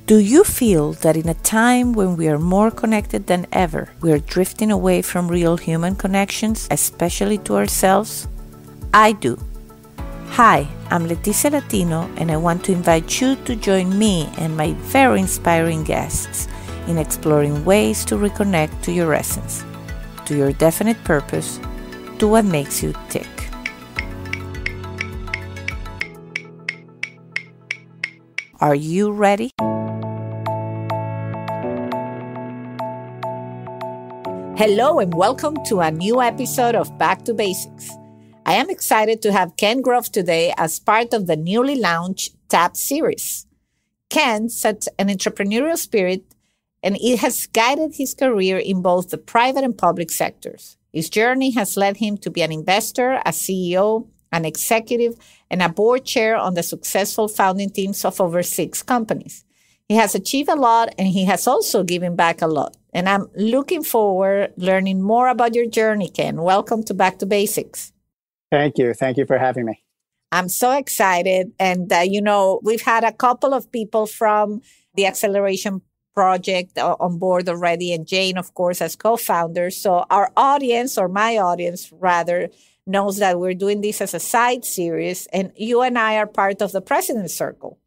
Do you feel that in a time when we are more connected than ever, we are drifting away from real human connections, especially to ourselves? I do. Hi, I'm Leticia Latino, and I want to invite you to join me and my very inspiring guests in exploring ways to reconnect to your essence, to your definite purpose, to what makes you tick. Are you ready? Hello and welcome to a new episode of Back to Basics. I am excited to have Ken Grouf today as part of the newly launched TAP series. Ken such an entrepreneurial spirit, and it has guided his career in both the private and public sectors. His journey has led him to be an investor, a CEO, an executive, and a board chair on the successful founding teams of over 6 companies. He has achieved a lot, and he has also given back a lot. And I'm looking forward learning more about your journey, Ken. Welcome to Back to Basics. Thank you. Thank you for having me. I'm so excited. And, we've had a couple of people from the Acceleration Project on board already, and Jane, of course, as co-founder. So our audience, or my audience rather, knows that we're doing this as a side series, and you and I are part of the President's Circle.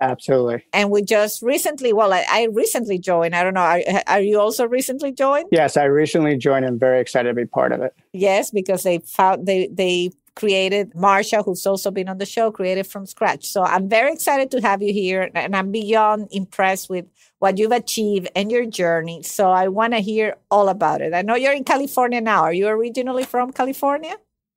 Absolutely. And we just recently, I recently joined. I don't know. Are you also recently joined? Yes, I recently joined. I'm very excited to be part of it. Yes, because they created, Marsha, who's also been on the show, created from scratch. So I'm very excited to have you here, and I'm beyond impressed with what you've achieved and your journey. So I want to hear all about it. I know you're in California now. Are you originally from California?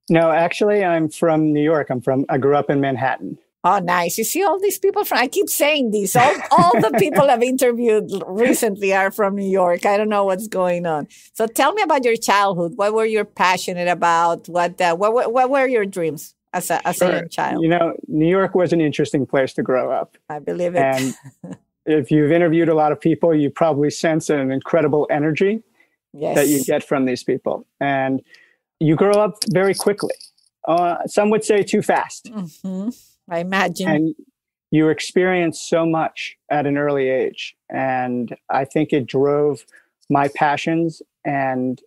No, actually, I'm from New York. I grew up in Manhattan. Oh, nice. You see all these people I keep saying this. All the people I've interviewed recently are from New York. I don't know what's going on. So tell me about your childhood. What were you passionate about? What were your dreams as a young child? New York was an interesting place to grow up. I believe it. And if you've interviewed a lot of people, you probably sense an incredible energy that you get from these people. And you grow up very quickly. Some would say too fast. Mm-hmm. I imagine. And you experience so much at an early age. And I think it drove my passions and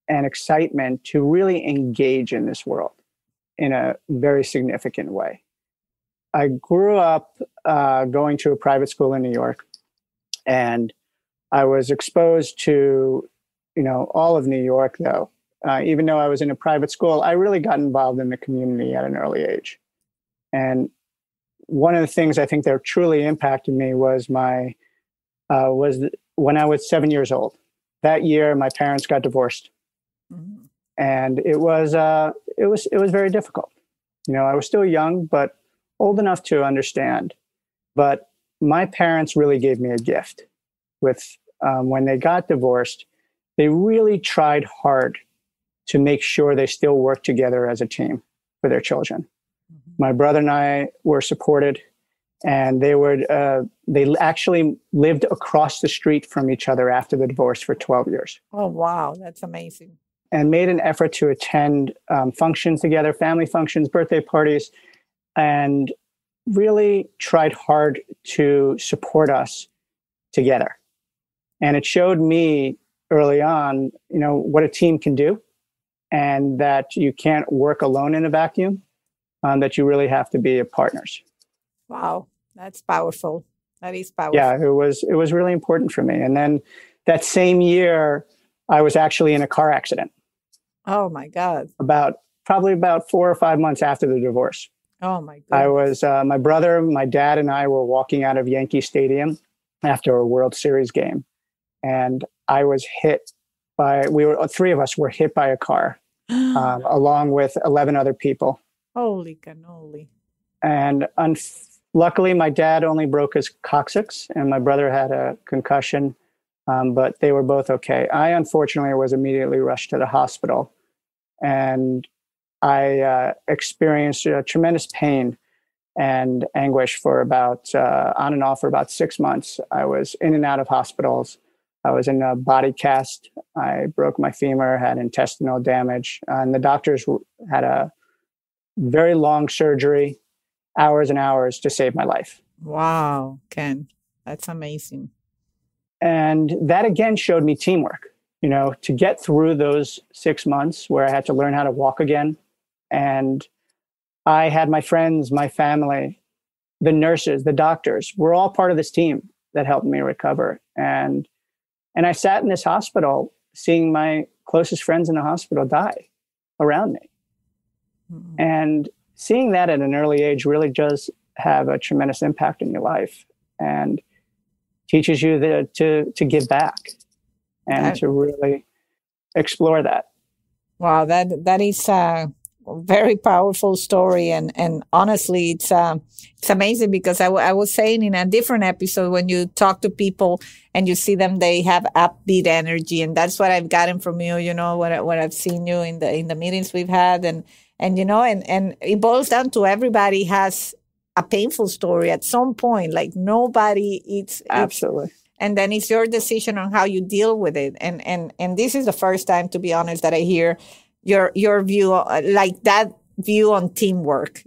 excitement to really engage in this world in a very significant way. I grew up going to a private school in New York, and I was exposed to, all of New York, though. Even though I was in a private school, I really got involved in the community at an early age. And one of the things I think that truly impacted me was when I was 7 years old. That year, my parents got divorced, and it was very difficult. I was still young, but old enough to understand. But my parents really gave me a gift. With when they got divorced, they really tried hard to make sure they still worked together as a team for their children. My brother and I were supported, and they actually lived across the street from each other after the divorce for 12 years. Oh, wow. That's amazing. And made an effort to attend functions together, family functions, birthday parties, and really tried hard to support us together. And it showed me early on, what a team can do, and that you can't work alone in a vacuum. That you really have to be partners. Wow, that's powerful. That is powerful. Yeah, it was really important for me. And then that same year, I was actually in a car accident. Oh my God! Probably about 4 or 5 months after the divorce. Oh my God! I was my brother, my dad, and I were walking out of Yankee Stadium after a World Series game, and I was hit by. 3 of us were hit by a car, along with 11 other people. Holy cannoli. And luckily, my dad only broke his coccyx, and my brother had a concussion, but they were both okay. I, unfortunately, was immediately rushed to the hospital, and I experienced tremendous pain and anguish for on and off for about 6 months. I was in and out of hospitals. I was in a body cast. I broke my femur, had intestinal damage, and the doctors had a very long surgery, hours and hours to save my life. Wow, Ken. That's amazing. And that again showed me teamwork, to get through those 6 months where I had to learn how to walk again. And I had my friends, my family, the nurses, the doctors, we're all part of this team that helped me recover. And I sat in this hospital seeing my closest friends in the hospital die around me. Mm-hmm. And seeing that at an early age really does have a tremendous impact in your life and teaches you to give back and to really explore that. Wow, that is a very powerful story, and honestly, it's amazing because I was saying in a different episode, when you talk to people and you see them, they have upbeat energy, and that's what I've gotten from you. When I've seen you in the meetings we've had, and it boils down to everybody has a painful story at some point. Like nobody, it's absolutely. And then it's your decision on how you deal with it. And this is the first time, to be honest, that I hear your view, like that view on teamwork,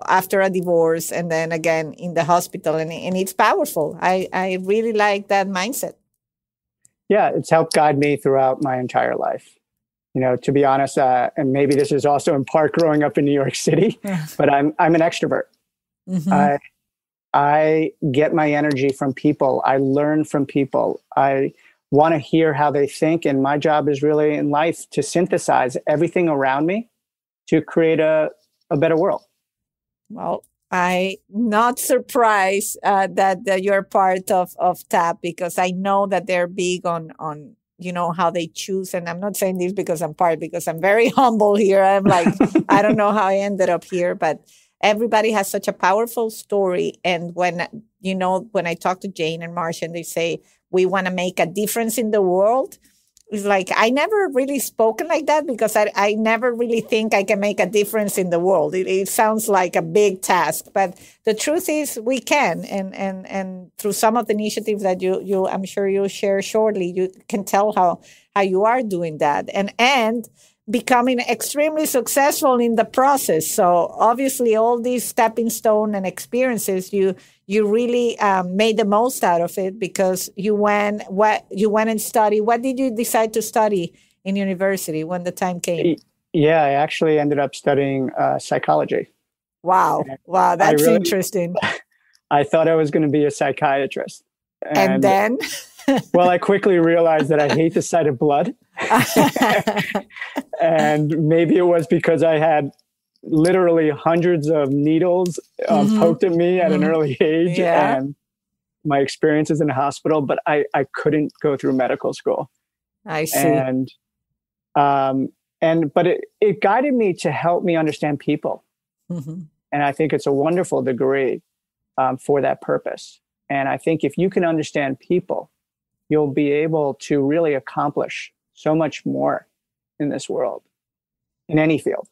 after a divorce and then again in the hospital. And it's powerful. I really like that mindset. Yeah, it's helped guide me throughout my entire life. To be honest, and maybe this is also in part growing up in New York City, but I'm an extrovert. Mm-hmm. I get my energy from people. I learn from people. I want to hear how they think. And my job is really in life to synthesize everything around me to create a better world. Well, I'm not surprised that you're part of TAP, because I know that they're big on how they choose. And I'm not saying this because because I'm very humble here. I'm like, I don't know how I ended up here, but everybody has such a powerful story. And when I talk to Jane and Marcia and they say, we want to make a difference in the world, it's like, I never really spoken like that because I never really think I can make a difference in the world. It sounds like a big task, but the truth is we can. And through some of the initiatives that you I'm sure you'll share shortly, you can tell how you are doing that and becoming extremely successful in the process. So obviously all these stepping stone and experiences, you really made the most out of it because you went and studied. What did you decide to study in university when the time came? Yeah, I actually ended up studying psychology. Wow, that's interesting. I thought I was going to be a psychiatrist. And then? Well, I quickly realized that I hate the sight of blood. And maybe it was because I had literally hundreds of needles poked at me at an early age and my experiences in the hospital, but I couldn't go through medical school. I see. But it guided me to help me understand people. Mm-hmm. And I think it's a wonderful degree for that purpose. And I think if you can understand people, you'll be able to really accomplish so much more in this world, in any field.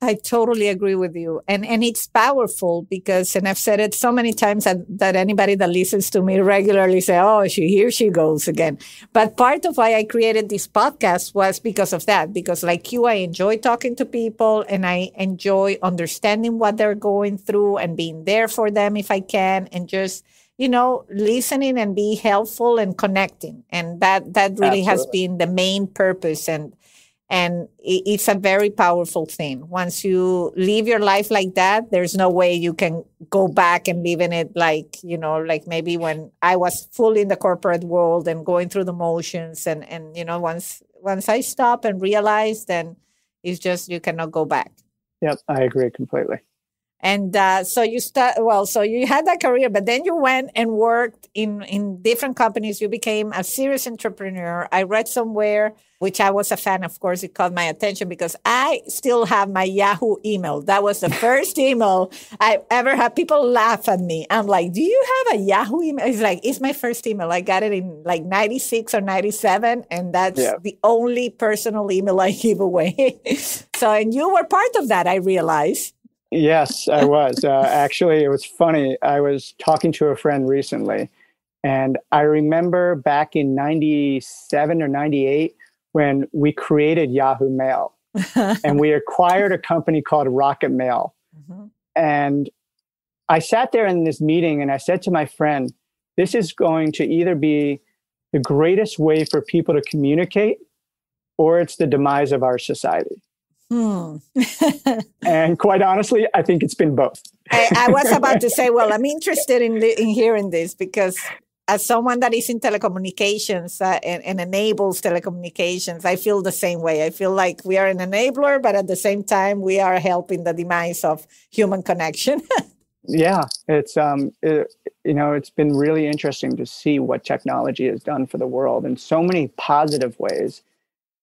I totally agree with you. And it's powerful because, and I've said it so many times that anybody that listens to me regularly say, oh, here she goes again. But part of why I created this podcast was because of that. Because like you, I enjoy talking to people and I enjoy understanding what they're going through and being there for them if I can, and just, listening and be helpful and connecting. And that really has been the main purpose. And it's a very powerful thing. Once you live your life like that, there's no way you can go back and live in it like maybe when I was fully in the corporate world and going through the motions. And once I stop and realize, then it's just, you cannot go back. Yep, I agree completely. And so you had that career, but then you went and worked in different companies. You became a serious entrepreneur. I read somewhere, which I was a fan, of course, it caught my attention because I still have my Yahoo email. That was the first email I ever had. People laugh at me. I'm like, do you have a Yahoo email? It's like, it's my first email. I got it in like 96 or 97. And that's the only personal email I give away. So, and you were part of that, I realized. Yes, I was. Actually, it was funny. I was talking to a friend recently, and I remember back in 97 or 98 when we created Yahoo Mail, and we acquired a company called Rocket Mail. Mm-hmm. And I sat there in this meeting, and I said to my friend, this is going to either be the greatest way for people to communicate, or it's the demise of our society. And quite honestly, I think it's been both. I was about to say, well, I'm interested in hearing this because as someone that is in telecommunications and enables telecommunications, I feel the same way. I feel like we are an enabler, but at the same time, we are helping the demise of human connection. Yeah, it's it's been really interesting to see what technology has done for the world in so many positive ways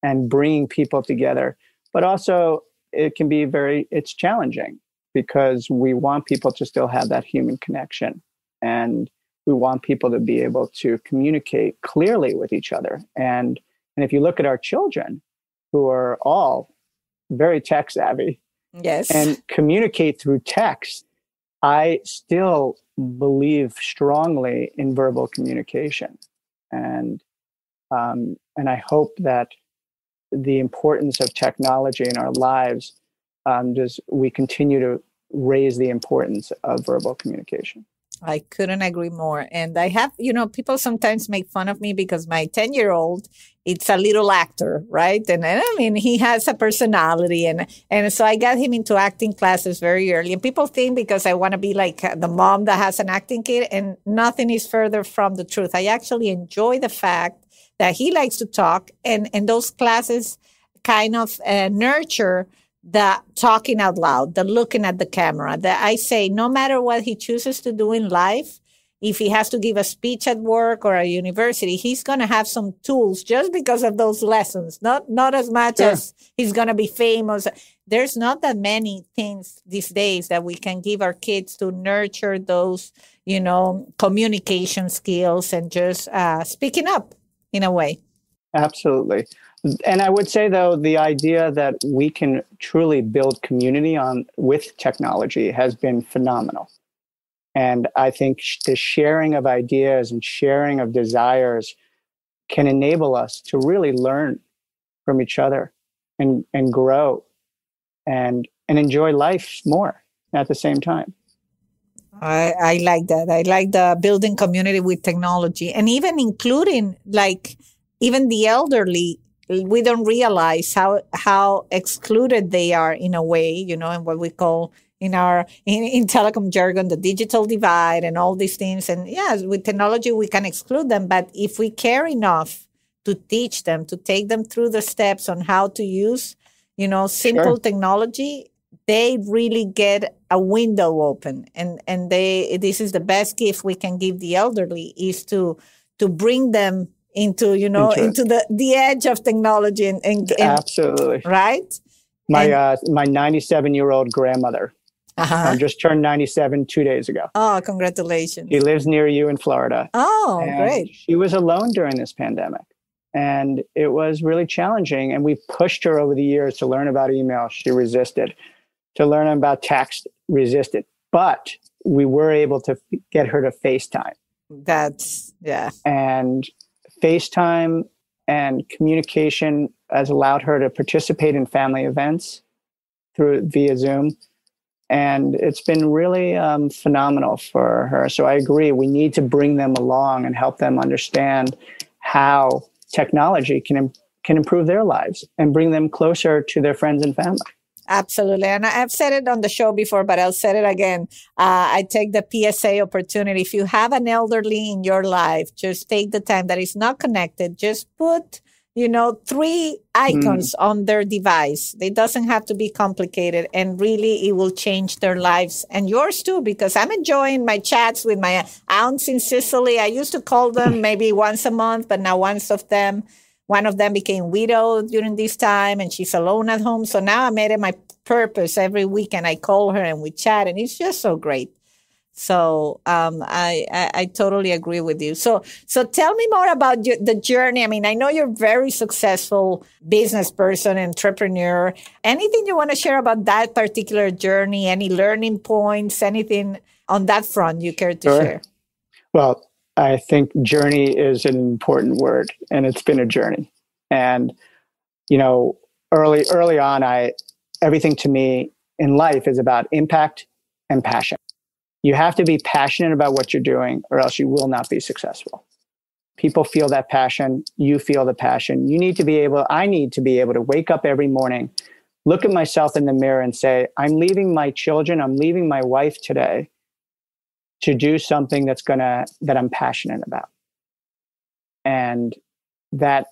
and bringing people together. But also, it's challenging because we want people to still have that human connection, and we want people to be able to communicate clearly with each other. And if you look at our children, who are all very tech savvy, yes, and communicate through text, I still believe strongly in verbal communication, and I hope that the importance of technology in our lives, we continue to raise the importance of verbal communication. I couldn't agree more. And I have, people sometimes make fun of me because my 10-year-old, it's a little actor, right? And I mean, he has a personality. And so I got him into acting classes very early. And people think because I want to be like the mom that has an acting kid, and nothing is further from the truth. I actually enjoy the fact that he likes to talk. And those classes kind of nurture the talking out loud, the looking at the camera, that I say, no matter what he chooses to do in life, if he has to give a speech at work or a university, he's going to have some tools just because of those lessons. Not as much as he's going to be famous. There's not that many things these days that we can give our kids to nurture those, communication skills and just speaking up in a way. Absolutely. And I would say, though, the idea that we can truly build community with technology has been phenomenal. And I think the sharing of ideas and sharing of desires can enable us to really learn from each other and grow and enjoy life more at the same time. I like that. I like the building community with technology, and even including even the elderly. We don't realize how excluded they are in a way, in what we call in telecom jargon, the digital divide and all these things. And yes, with technology, we can exclude them. But if we care enough to teach them, to take them through the steps on how to use, simple technology, they really get a window open. And this is the best gift we can give the elderly, is to bring them into the edge of technology and absolutely right. My 97-year-old grandmother just turned 97 2 days ago. Oh, congratulations! She lives near you in Florida. Oh, great! She was alone during this pandemic, and it was really challenging. And we pushed her over the years to learn about email. She resisted. To learn about text, resisted. But we were able to get her to FaceTime. And FaceTime and communication has allowed her to participate in family events via Zoom. And it's been really phenomenal for her. So I agree. We need to bring them along and help them understand how technology can improve their lives and bring them closer to their friends and family. Absolutely. And I've said it on the show before, but I'll say it again. I take the PSA opportunity. If you have an elderly in your life, just take the time that is not connected. Just put, 3 icons on their device. It doesn't have to be complicated. And really, it will change their lives and yours too, because I'm enjoying my chats with my aunts in Sicily. I used to call them maybe once a month, but now one of them became widowed during this time, and she's alone at home. So now I made it my purpose. Every weekend I call her and we chat, and it's just so great. So I totally agree with you. So tell me more about the journey. I mean, I know you're a very successful business person, entrepreneur. Anything you want to share about that particular journey? Any learning points? Anything on that front you care to share? Well, I think journey is an important word, and it's been a journey. And, early on, everything to me in life is about impact and passion. You have to be passionate about what you're doing, or else you will not be successful. People feel that passion. You feel the passion. I need to be able to wake up every morning, look at myself in the mirror and say, I'm leaving my children, I'm leaving my wife today to do something that I'm passionate about. And that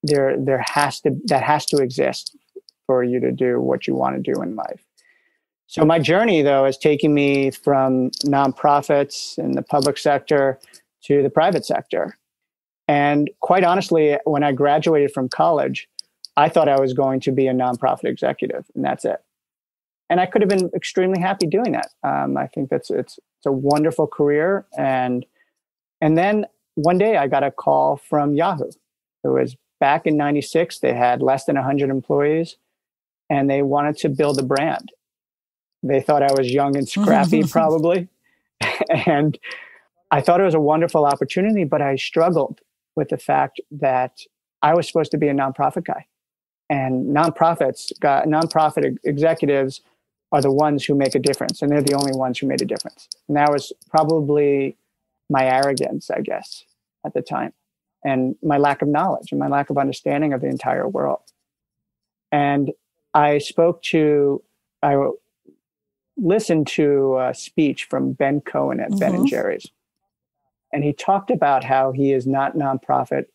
has to exist for you to do what you want to do in life. So my journey, though, has taken me from nonprofits in the public sector to the private sector. And quite honestly, when I graduated from college, I thought I was going to be a nonprofit executive, and that's it. And I could have been extremely happy doing that. I think it's a wonderful career. And then one day I got a call from Yahoo. It was back in '96. They had less than 100 employees, and they wanted to build a brand. They thought I was young and scrappy, probably. And I thought it was a wonderful opportunity, but I struggled with the fact that I was supposed to be a nonprofit guy. And nonprofit executives are the ones who make a difference. And they're the only ones who made a difference. And that was probably my arrogance, I guess, at the time. And my lack of knowledge and my lack of understanding of the entire world. And I listened to a speech from Ben Cohen at Ben & Jerry's. And he talked about how he is not nonprofit.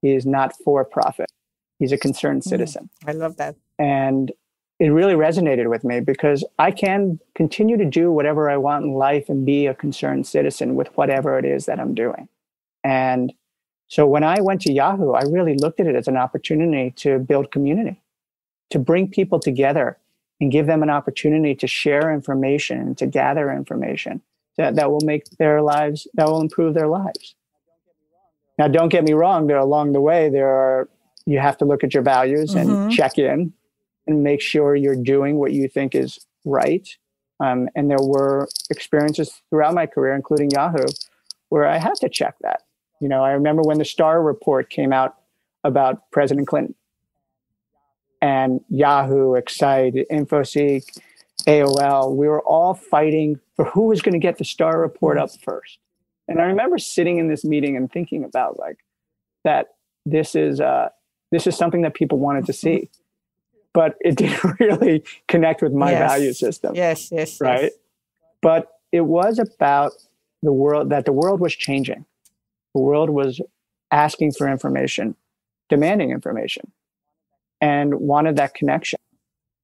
He is not for profit. He's a concerned citizen. I love that. And it really resonated with me because I can continue to do whatever I want in life and be a concerned citizen with whatever it is that I'm doing. And so when I went to Yahoo, I really looked at it as an opportunity to build community, to bring people together and give them an opportunity to share information and to gather information that will make their lives, that will improve their lives. Now, don't get me wrong, along the way, you have to look at your values and check in and make sure you're doing what you think is right. And there were experiences throughout my career, including Yahoo, where I had to check that. You know, I remember when the Starr report came out about President Clinton, and Yahoo, Excite, InfoSeek, AOL, we were all fighting for who was going to get the Starr report up first. And I remember sitting in this meeting and thinking about that this is something that people wanted to see, but it didn't really connect with my value system. Yes. Right. Yes. But it was about the world, that the world was changing. The world was asking for information, demanding information, and wanted that connection.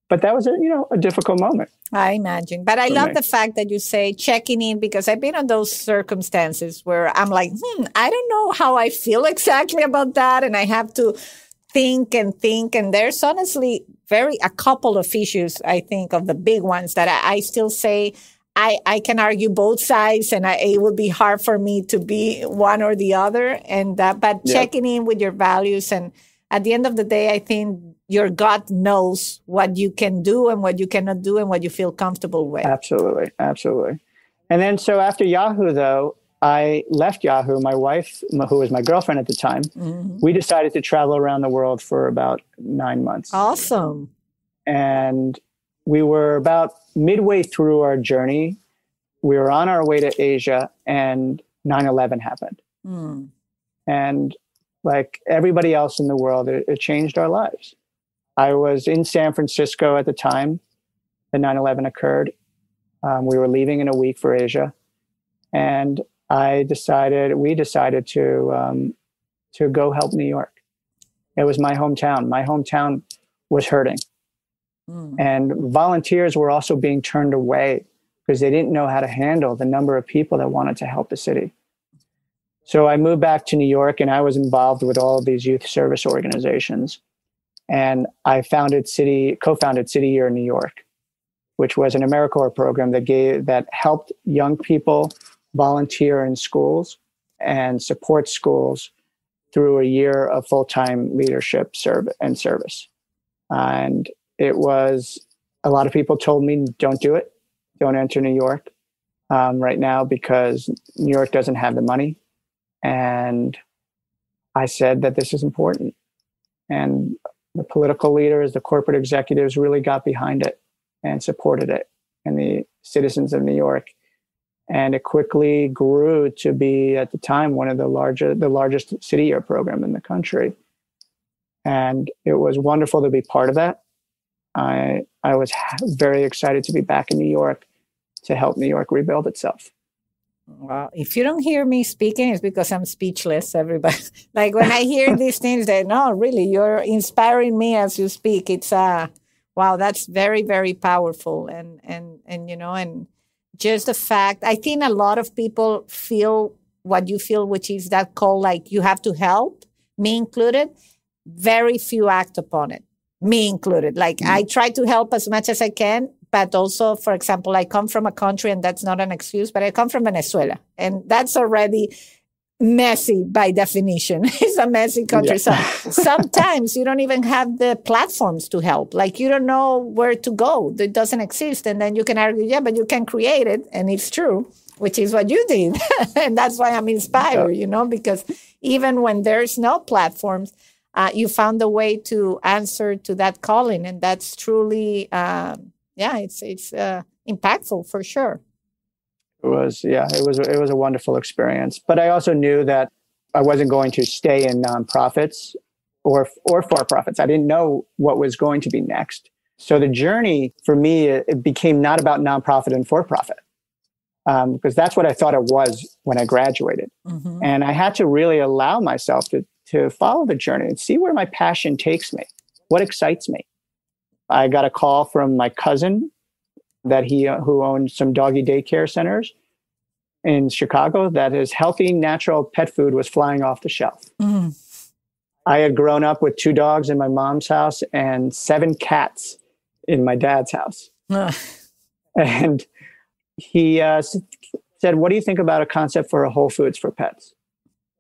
But that was a difficult moment. I imagine. But I love the fact that you say checking in, because I've been in those circumstances where I'm like, I don't know how I feel exactly about that. And I have to think. And there's honestly a couple of issues, I think, of the big ones that I still say I can argue both sides, and it would be hard for me to be one or the other. But checking in with your values, and at the end of the day, I think your gut knows what you can do and what you cannot do and what you feel comfortable with. Absolutely. And then so after Yahoo, though, I left Yahoo. My wife, who was my girlfriend at the time, we decided to travel around the world for about 9 months. Awesome. And we were about midway through our journey. We were on our way to Asia, and 9/11 happened. And like everybody else in the world, it changed our lives. I was in San Francisco at the time that 9/11 occurred. We were leaving in a week for Asia. And we decided to go help New York. It was my hometown. My hometown was hurting. And volunteers were also being turned away because they didn't know how to handle the number of people that wanted to help the city. So I moved back to New York, and I was involved with all of these youth service organizations. And I co-founded City Year in New York, which was an Americorps program that helped young people volunteer in schools and support schools through a year of full-time leadership service. And it was, a lot of people told me, don't do it. Don't enter New York right now because New York doesn't have the money. And I said that this is important. And the political leaders, the corporate executives really got behind it and supported it, and the citizens of New York. And it quickly grew to be, at the time, one of the largest city year program in the country. And it was wonderful to be part of that. I was very excited to be back in New York to help New York rebuild itself. Wow. If you don't hear me speaking, it's because I'm speechless, everybody. Like when I hear these things, that no, really, you're inspiring me as you speak. It's wow, that's very, very powerful. And you know, and just the fact, I think a lot of people feel what you feel, which is that call, like you have to help, me included. Very few act upon it, me included. Like I try to help as much as I can, but also, for example, I come from a country, and that's not an excuse, but I come from Venezuela, and that's already messy by definition. It's a messy country. Yeah. So sometimes you don't even have the platforms to help. Like you don't know where to go. It doesn't exist. And then you can argue, yeah, but you can create it. And it's true, which is what you did. And that's why I'm inspired, you know, because even when there's no platforms, you found a way to answer to that calling. And that's truly, it's impactful for sure. It was a wonderful experience. But I also knew that I wasn't going to stay in nonprofits or for-profits. I didn't know what was going to be next. So the journey for me, it became not about nonprofit and for-profit, because that's what I thought it was when I graduated. Mm-hmm. And I had to really allow myself to follow the journey and see where my passion takes me, what excites me. I got a call from my cousin who owned some doggy daycare centers in Chicago, that his healthy, natural pet food was flying off the shelf. Mm. I had grown up with 2 dogs in my mom's house and 7 cats in my dad's house. And he said, what do you think about a concept for a Whole Foods for pets?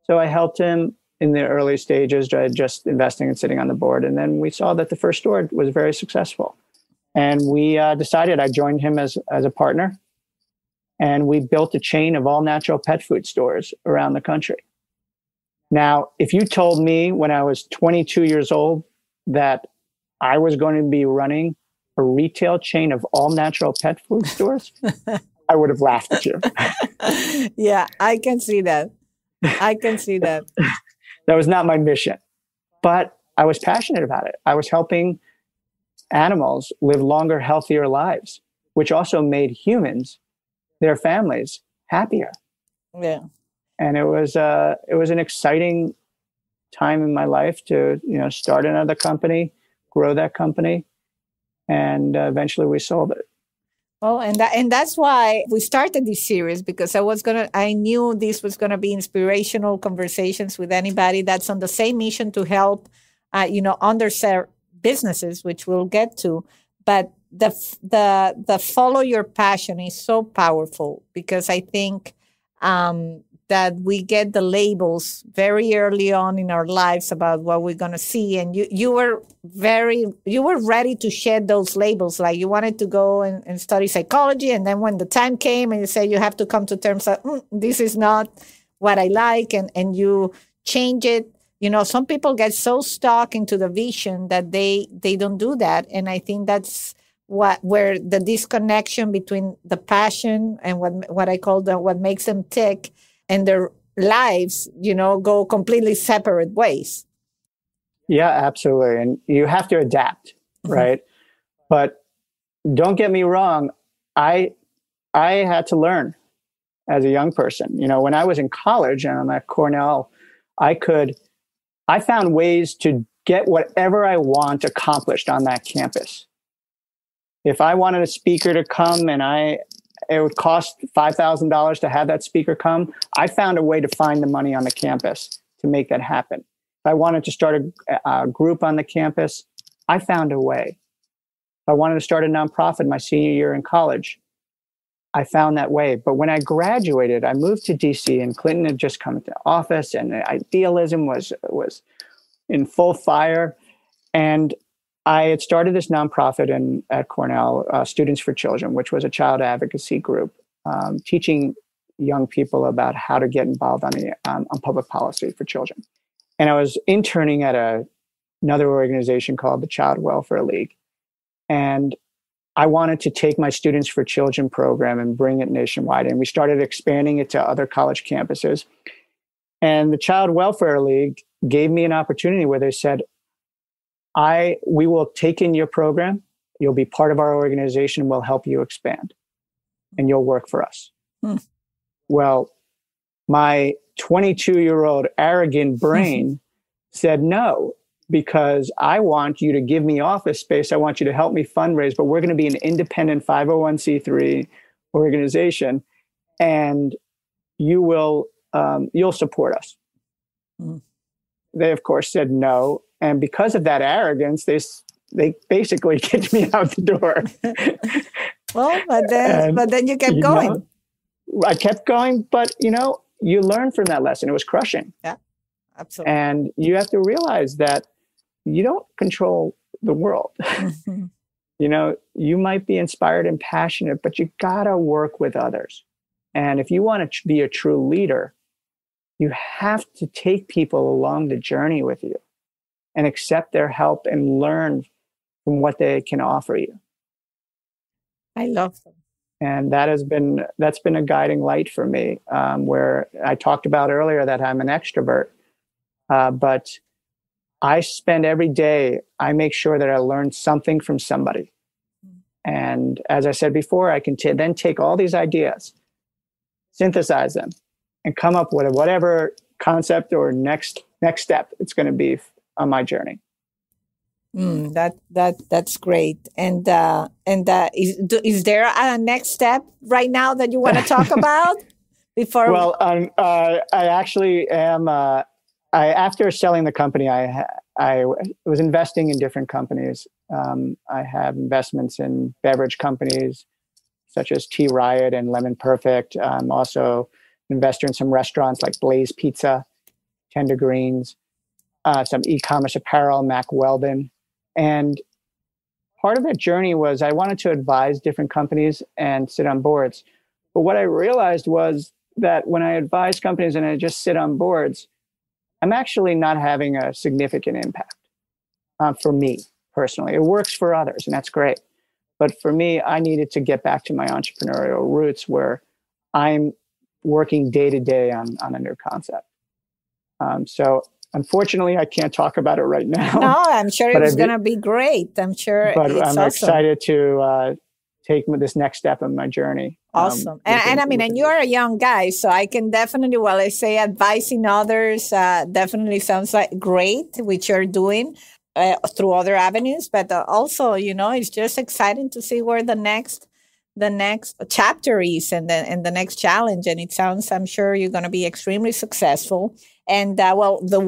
So I helped him in the early stages, just investing and sitting on the board. And then we saw that the first store was very successful. And we decided, I joined him as a partner, and we built a chain of all natural pet food stores around the country. Now, if you told me when I was 22 years old that I was going to be running a retail chain of all natural pet food stores, I would have laughed at you. Yeah, I can see that. I can see that. That was not my mission, but I was passionate about it. I was helping animals live longer, healthier lives, which also made humans, their families, happier. Yeah. And it was an exciting time in my life to, start another company, grow that company, and eventually we sold it. Oh, and that's why we started this series, because I knew this was gonna be inspirational conversations with anybody that's on the same mission to help, underserved businesses, which we'll get to. But the follow your passion is so powerful, because I think that we get the labels very early on in our lives about what we're going to see. And you were ready to shed those labels. Like you wanted to go and study psychology. And then when the time came and you said you have to come to terms that this is not what I like, and you change it. Some people get so stuck into the vision that they don't do that. And I think that's where the disconnection between the passion and what I call what makes them tick and their lives, go completely separate ways. Yeah, absolutely. And you have to adapt, right? But don't get me wrong. I had to learn as a young person. When I was in college and I'm at Cornell, I found ways to get whatever I want accomplished on that campus. If I wanted a speaker to come and it would cost $5,000 to have that speaker come, I found a way to find the money on the campus to make that happen. If I wanted to start a group on the campus, I found a way. If I wanted to start a nonprofit my senior year in college, I found that way. But when I graduated, I moved to DC, and Clinton had just come into office, and the idealism was in full fire. And I had started this nonprofit at Cornell, Students for Children, which was a child advocacy group, teaching young people about how to get involved on public policy for children. And I was interning at another organization called the Child Welfare League. And I wanted to take my Students for Children program and bring it nationwide. And we started expanding it to other college campuses. And the Child Welfare League gave me an opportunity where they said, we will take in your program. You'll be part of our organization. We'll help you expand. And you'll work for us. Well, my 22-year-old arrogant brain said no, because I want you to give me office space. I want you to help me fundraise, but we're going to be an independent 501c3 organization, and you'll support us. They, of course, said no. And because of that arrogance, they basically kicked me out the door. Well, but then you kept going. I kept going, but you learn from that lesson. It was crushing. Yeah, absolutely. And you have to realize that you don't control the world. You might be inspired and passionate, but you gotta work with others. And if you want to be a true leader, you have to take people along the journey with you and accept their help and learn from what they can offer you. I love them. And that's been a guiding light for me, where I talked about earlier that I'm an extrovert, but I spend every day, I make sure that I learn something from somebody. And as I said before, I can then take all these ideas, synthesize them, and come up with whatever concept or next step it's going to be on my journey. That's great. And is there a next step right now that you want to talk about before? Well, I actually am. After selling the company, I was investing in different companies. I have investments in beverage companies such as Tea Riot and Lemon Perfect. I'm also an investor in some restaurants like Blaze Pizza, Tender Greens, some e-commerce apparel, Mack Weldon. And part of that journey was I wanted to advise different companies and sit on boards. But what I realized was that when I advise companies and I just sit on boards, I'm actually not having a significant impact for me personally. It works for others, and that's great. But for me, I needed to get back to my entrepreneurial roots where I'm working day to day on a new concept. So unfortunately, I can't talk about it right now. No, I'm sure it's going to be great. I'm sure. But I'm awesome. excited to take this next step in my journey. Awesome. And you're a young guy, so I can definitely, I say advising others definitely sounds like great, which you're doing through other avenues. But also, it's just exciting to see where the next chapter is and the next challenge. And it sounds, I'm sure you're going to be extremely successful. And the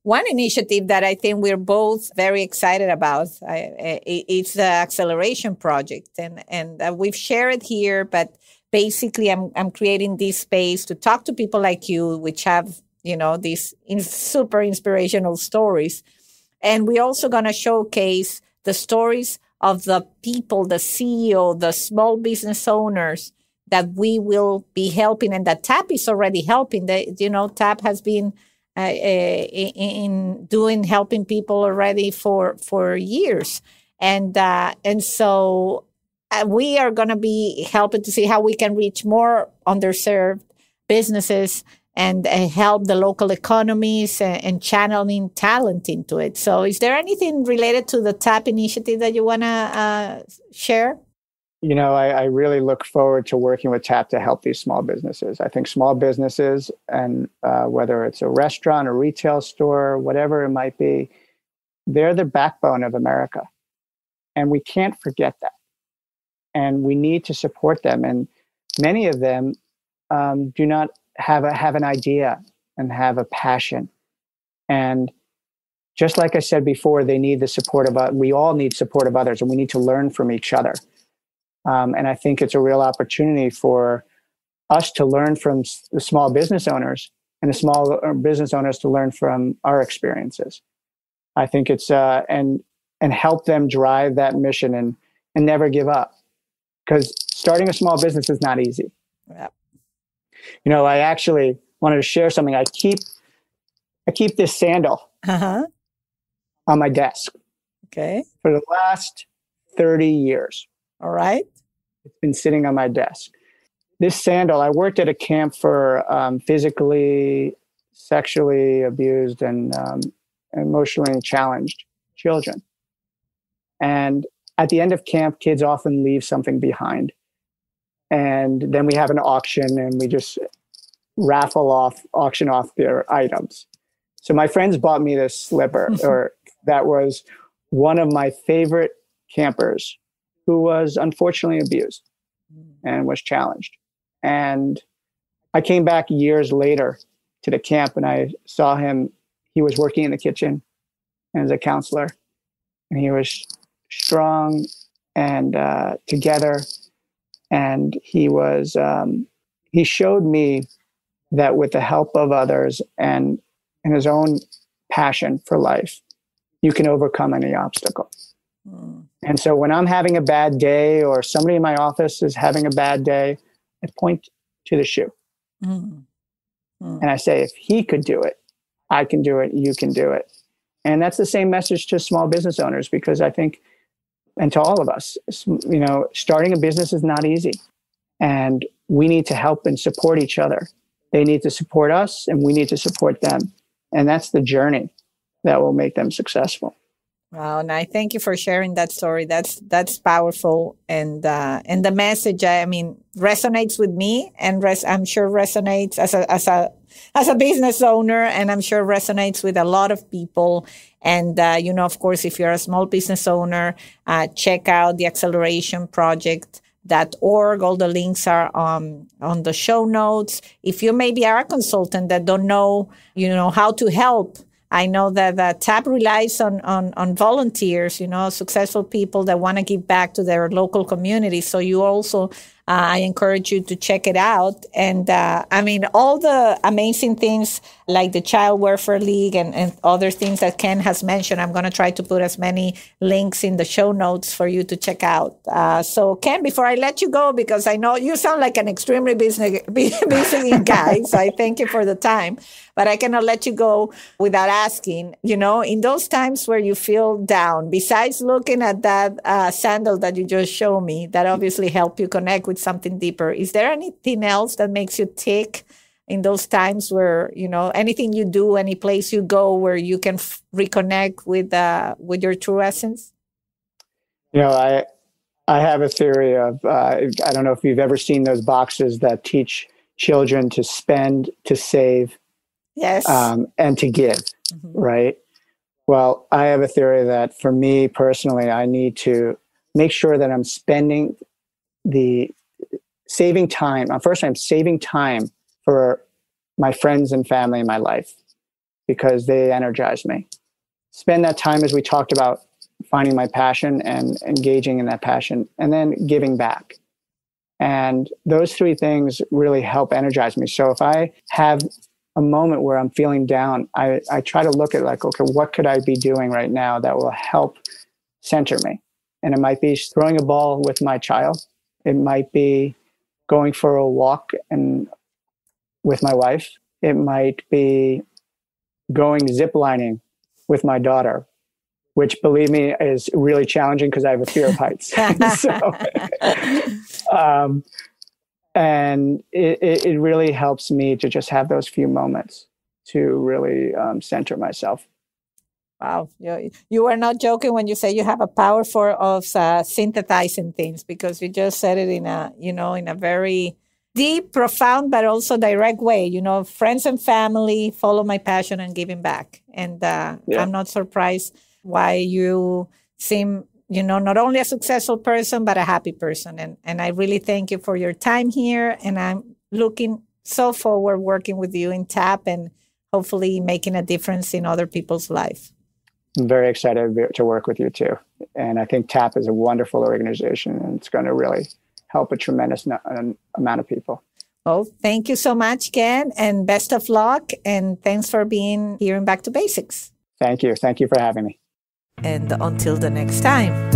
one initiative that I think we're both very excited about, it's the Acceleration Project, and we've shared it here. But basically, I'm creating this space to talk to people like you, which have these super inspirational stories, and we're also going to showcase the stories of the people, the CEO, the small business owners that we will be helping, and that TAP is already helping. TAP has been helping people already for years, and so we are going to be helping to see how we can reach more underserved businesses and help the local economies and channeling talent into it. So, is there anything related to the TAP initiative that you want to share? I really look forward to working with TAP to help these small businesses. I think small businesses, and whether it's a restaurant, a retail store, whatever it might be, they're the backbone of America. And we can't forget that. And we need to support them. And many of them do not have an idea and have a passion. And just like I said before, they need the support of we all need support of others, and we need to learn from each other. And I think it's a real opportunity for us to learn from the small business owners, and the small business owners to learn from our experiences. I think it's and help them drive that mission and never give up, because starting a small business is not easy. Yeah. I actually wanted to share something. I keep this sandal on my desk. Okay. For the last 30 years. All right. It's been sitting on my desk. This sandal, I worked at a camp for physically, sexually abused, and emotionally challenged children. And at the end of camp, kids often leave something behind. And then we have an auction and we just auction off their items. So my friends bought me this slipper, or that was one of my favorite campers who was unfortunately abused and was challenged. And I came back years later to the camp and I saw him. He was working in the kitchen and as a counselor, and he was strong and together. And he showed me that with the help of others and his own passion for life, you can overcome any obstacle. And so when I'm having a bad day or somebody in my office is having a bad day, I point to the shoe. And I say, if he could do it, I can do it, you can do it. And that's the same message to small business owners, because I think, and to all of us, starting a business is not easy. And we need to help and support each other. They need to support us and we need to support them. And that's the journey that will make them successful. Wow, and I thank you for sharing that story. That's powerful, and the message, I mean, resonates with me, and I'm sure resonates as a business owner, and I'm sure resonates with a lot of people. And of course, if you're a small business owner, check out the Acceleration Project.org. All the links are on the show notes. If you maybe are a consultant that don't know, how to help, I know that TAP relies on volunteers, successful people that want to give back to their local community. So you also, I encourage you to check it out. And all the amazing things like the Child Welfare League and other things that Ken has mentioned, I'm going to try to put as many links in the show notes for you to check out. So Ken, before I let you go, because I know you sound like an extremely busy guy, so I thank you for the time. But I cannot let you go without asking, in those times where you feel down, besides looking at that sandal that you just showed me, that obviously helped you connect with something deeper, is there anything else that makes you tick in those times where, anything you do, any place you go where you can reconnect with your true essence? I have a theory of, I don't know if you've ever seen those boxes that teach children to spend, to save, yes, and to give, right? Well, I have a theory that for me personally, I need to make sure that I'm saving time. First, I'm saving time for my friends and family in my life because they energize me. Spend that time, as we talked about, finding my passion and engaging in that passion, and then giving back. And those three things really help energize me. So if I have a moment where I'm feeling down, I try to look at okay, what could I be doing right now that will help center me? And it might be throwing a ball with my child. It might be going for a walk with my wife. It might be going ziplining with my daughter, which, believe me, is really challenging because I have a fear of heights. And it really helps me to just have those few moments to really center myself. Wow. You were not joking when you say you have a power of synthesizing things, because you just said it in a very deep, profound, but also direct way. Friends and family, follow my passion and giving back. And I'm not surprised why you seem, not only a successful person, but a happy person. And I really thank you for your time here. And I'm looking so forward working with you in TAP and hopefully making a difference in other people's life. I'm very excited to work with you too. And I think TAP is a wonderful organization, and it's going to really help a tremendous amount of people. Well, thank you so much, Ken, and best of luck. And thanks for being here in Back to Basics. Thank you. Thank you for having me. And until the next time.